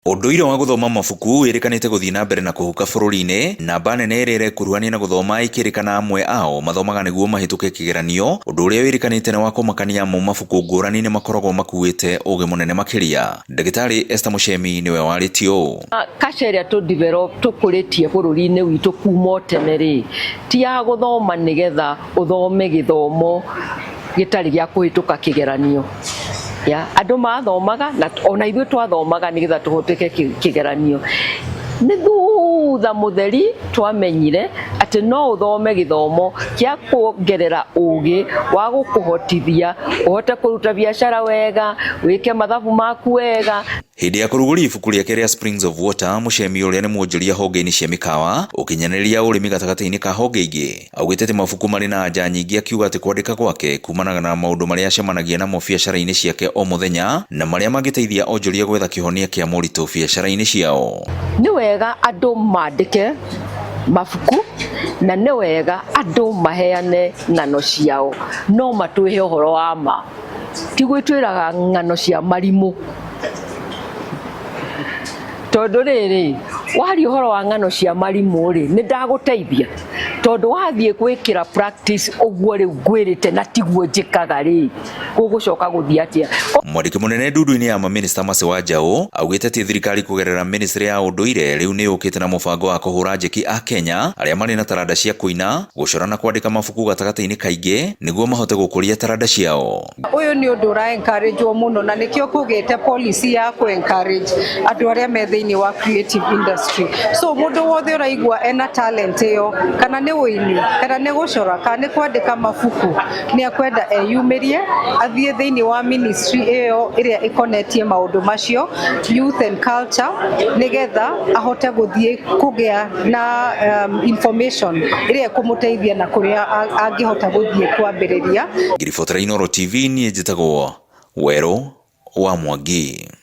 Unduire wa guthoma mabuku irikanite guthii na mbere na kuhuka bururi-ini, namba nene irire kuruhania na guthoma ikirikana amwe ao mathomaga niguo mahituke kigeranio, undu uria wirikanite na wa kumakania mu mabuku ngurani ni makoragwo makuite uge munene makiria. Ndagitari Esther Muchemi niwe waritio kaceria tu develop tukuritie bururi-ini witu kuma teneri ti ya guthoma nigetha uthome githomo gitari gya kuhituka kigeranio. Andu mathomaga na ona ithuĩ twathomaga nigetha tuhoteke kigeranio. Nĩ thutha mutheri twamenyire ati no uthome githomo kĩa kuongerera ugi wa gukuhotithia uhote kuruta biashara wega, wike mathabu maku wega. Hindi ya kuruguria ibuku riake ria Springs of Water, Muchemi uria ni mwonjoria honge-ini cia mikawa ukinyaniria urimi gatagati-ini ka honge ingi augite ati mabuku mari na anja nyingi, akiuga ati kwandika gwake kumanaga na maundu maria acemanagia namo biacara-ini ciake o muthenya na maria mangiteithia onjoria gwetha kihonia kia muritu biacara-ini ciao. Ni wega andu mandike mabuku na ni wega andu maheane ng'ano ciao, no matwihe uhoro wa ma, ti gwitwiraga ng'ano cia marimu. Tondu riri wari uhoro wa ng'ano cia marimu ri ni ndaguteithia tondu wathie gwikira practice uguo ri ngwirite na tiguo njikaga ri gugucoka guthia atia. Mwandiki munene ndudu-ini ya maminista Mercy Wanjaũ augite ati thirikari kugerera ministry ya unduire riu ni ukite na mubango wa kuhura njeki a Kenya aria mari na taranda cia kuina, gucora na kwandika mabuku gatagati-ini kaingi niguo mahote gukuria taranda ciao. Uyu ni undu ura encourage muno na nikio kugite policy ya ku encourage andu aria me thiini wa creative industry. So mundu wothe uraigua ena talent iyo kana ni wini kana ni gucora kana ni kwandika mabuku ni akwenda eyumirie athie thiini wa ministry iyo iria ikonetie maundu macio youth and culture nigetha ahote guthie kugia na information iria kumuteithia na kuria angihota guthie kwambiriria. Ngiribotera Inooro TV ni njitagwo Wero wa Mwangi.